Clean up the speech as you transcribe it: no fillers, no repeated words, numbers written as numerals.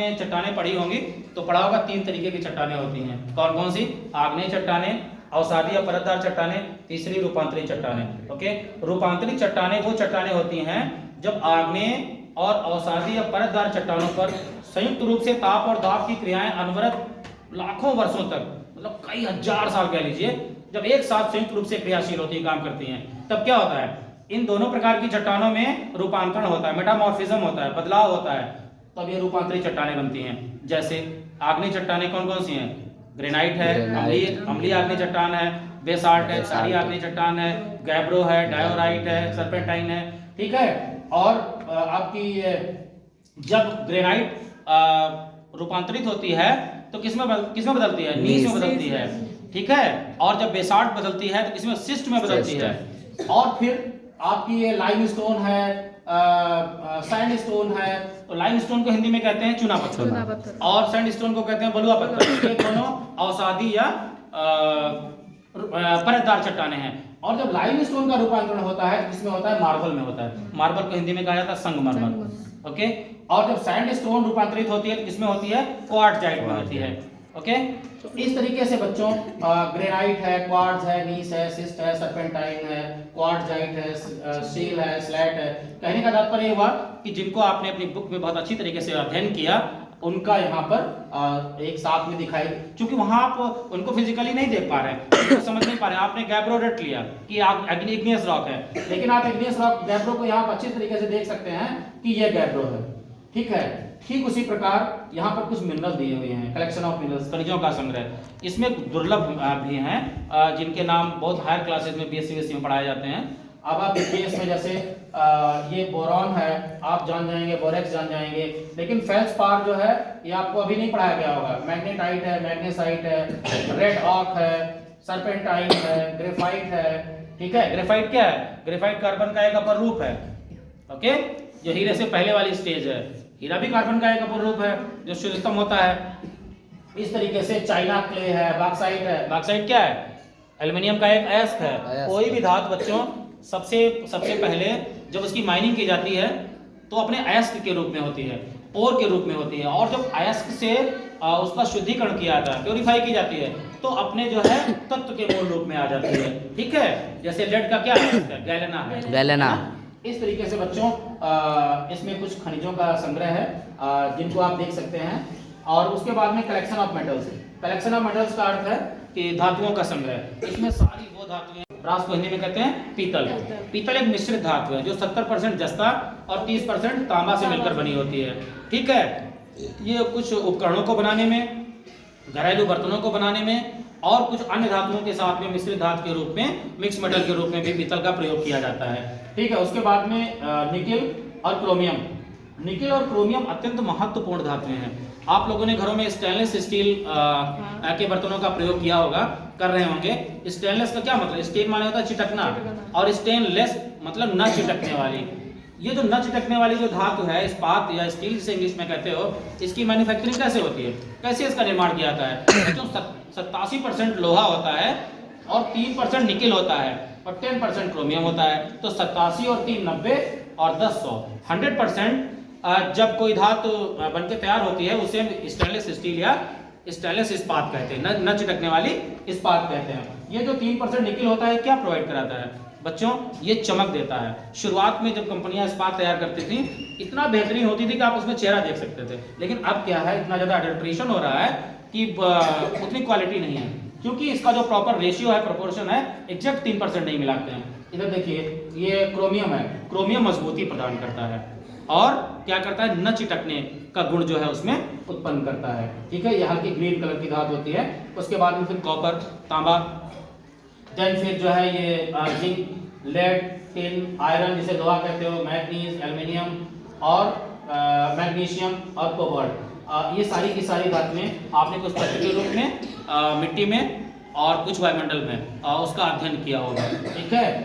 आपने चट्टानें पढ़ी होंगी तो पढ़ा होगा 3 तरीके की चट्टानें होती हैं। कौन कौन सी? आग्नेय चट्टानें, अवसादी या परतदार चट्टानें, तीसरी रूपांतरित चट्टानें। ओके, रूपांतरित चट्टानें वो चट्टानें होती हैं जब आग्नेय और अवसादी या परतदार चट्टानों पर संयुक्त रूप से ताप और दाब की क्रियाएं अनवरत लाखों वर्षों तक, मतलब कई हजार साल कह लीजिए, जब एक साथ संयुक्त रूप से क्रियाशील होती है, काम करती हैं, तब क्या होता है? इन दोनों प्रकार की चट्टानों में रूपांतरण होता है, मेटामॉर्फिज्म होता है, बदलाव होता है, तब ये रूपांतरित चट्टानें बनती हैं। जैसे आग्नेय चट्टानें कौन कौन सी हैं? ग्रेनाइट है, अम्लीय आग्नेय चट्टान है, बेसाल्ट है, क्षारीय आग्नेय चट्टान है, गैब्रो है, डायोराइट है, सर्पेंटाइन है। ठीक है, और आपकी जब ग्रेनाइट रूपांतरित होती है तो किसमें बदलती है? नीस में बदलती है। ठीक है, और जब बेसाल्ट बदलती है तो किसमें? सिस्ट में बदलती है। और फिर आपकी ये लाइमस्टोन है, सैंडस्टोन है, तो लाइमस्टोन को हिंदी में कहते हैं चूना पत्थर, और सैंडस्टोन को कहते हैं बलुआ पत्थर। ये दोनों अवसादी या परतदार चट्टानें हैं। और जब लाइमस्टोन का रूपांतरण होता है तो इसमें होता है मार्बल में होता है। मार्बल को हिंदी में कहा जाता है संगमरमर। ओके, और जब सैंडस्टोन रूपांतरित होती है तो किसमें होती है? क्वार्ट्जाइट में होती है। ओके, तो इस तरीके से बच्चों ग्रेनाइट है, क्वार्ट्ज है, नीस है, सिस्ट है, सर्पेंटाइन है, क्वार्ट्जाइट है, सील है, स्लैट है। कहने का तात्पर्य हुआ कि जिनको आपने अपनी बुक में बहुत अच्छी तरीके से अध्ययन किया उनका यहाँ पर एक साथ में दिखाई, क्योंकि वहां आप उनको फिजिकली नहीं देख पा रहे हैं, उनको समझ नहीं पा रहे हैं। आपने गैब्रो रट लिया कि इग्नियस रॉक है, लेकिन आप इग्नियस रॉक गैब्रो को यहाँ पर अच्छी तरीके से देख सकते हैं कि ये गैब्रो है। ठीक है, ठीक उसी प्रकार यहाँ पर कुछ मिनरल दिए हुए हैं, कलेक्शन ऑफ मिनरल्स, खनिजों का संग्रह। इसमें दुर्लभ भी हैं जिनके नाम बहुत हायर क्लासेस में बीएससी में पढ़ाए जाते हैं। अब आप देखिए इसमें जैसे ये बोरॉन है, आप जान जाएंगे, बोरेक्स जान जाएंगे, लेकिन फेल्सपार जो है ये आपको अभी नहीं पढ़ाया गया होगा। मैग्नेटाइट है, मैग्नेसाइट है, रेड ऑक है, सर्पेंटाइन है, ग्रेफाइट है। ठीक है, ग्रेफाइट क्या है? ग्रेफाइट कार्बन का एक अपर रूप है। ओके, जो हीरे से पहले वाली स्टेज है। हीरा भी कार्बन का एक अपर रूप है जो शुद्धतम होता है। इस तरीके से चाइना क्ले है, बॉक्साइट है। बॉक्साइट क्या है? एल्युमिनियम का एक अयस्क है। कोई भी धातु बच्चों सबसे पहले जब उसकी माइनिंग की जाती है तो अपने अयस्क के रूप में होती है, ओर के रूप में होती है, और जब अयस्क से उसका शुद्धिकरण किया जाता है, प्योरीफाई की जाती है, तो अपने जो है तत्व के मूल रूप में आ जाती है। ठीक है, जैसे लेड का क्या अयस्क है? गैलेना है। गैलेना। इस तरीके से बच्चों इसमें कुछ खनिजों का संग्रह है जिनको आप देख सकते हैं। और उसके बाद में collection of metals. Collection of metals का अर्थ है कि धातुओं का संग्रह। इसमें सारी वो धातुएं, ब्रास को हिंदी में कहते हैं पीतल। पीतल एक मिश्रित धातु है जो 70% जस्ता और 30% तांबा से मिलकर बनी होती है। ठीक है, ये कुछ उपकरणों को बनाने में, घरेलू बर्तनों को बनाने में, और कुछ अन्य धातुओं के साथ में मिश्रित धातु के रूप में, मिक्स मेटल के रूप में भी पीतल का प्रयोग किया जाता है। ठीक है, उसके बाद में निकिल और क्रोमियम। निकिल और क्रोमियम अत्यंत महत्वपूर्ण धातुएं हैं। आप लोगों ने घरों में स्टेनलेस स्टील के बर्तनों का प्रयोग किया होगा, कर रहे होंगे। स्टेनलेस का क्या मतलब? स्टेन माने होता है चिटकना, और स्टेनलेस मतलब न चिटकने वाली। ये जो न चिटकने वाली जो धातु है, इस्पात या स्टील जिसे इंग्लिश में कहते हो, इसकी मैन्युफैक्चरिंग कैसे होती है? कैसे इसका निर्माण किया जाता है? जो 87% लोहा होता है और 3% निकिल होता है और 10% क्रोमियम होता है। तो 87 और 3 90 और 10 100, 100% जब कोई धातु बनके तैयार होती है उसे स्टेनलेस स्टील या स्टेनलेस इस्पात कहते हैं, न चिटकने वाली इस्पात कहते हैं। ये जो 3% निकिल होता है क्या प्रोवाइड कराता है बच्चों? ये चमक देता है। शुरुआत में जब कंपनियां इस्पात तैयार करती थी इतना बेहतरीन होती थी कि आप उसमें चेहरा देख सकते थे, लेकिन अब क्या है, इतना ज्यादा अडल्ट्रेशन हो रहा है कि उतनी क्वालिटी नहीं है, क्योंकि इसका जो प्रॉपर रेशियो है, प्रोपोर्शन है, एग्जैक्ट 3% नहीं मिलाते हैं। इधर देखिए ये क्रोमियम है। क्रोमियम मजबूती प्रदान करता है और क्या करता है? न चिटकने का गुण जो है उसमें उत्पन्न करता है। ठीक है, ये हल्की ग्रीन कलर की धातु होती है। उसके बाद में फिर कॉपर, तांबा, देन फिर जो है ये जिंक, लेड, टिन, आयरन जिसे लोहा कहते हो, मैग्नीज, एल्युमिनियम और मैग्नीशियम और कोबाल्ट। ये सारी की सारी धातुएं आपने कुछ तत्व के रूप में मिट्टी में और कुछ वायुमंडल में उसका अध्ययन किया होगा। ठीक है।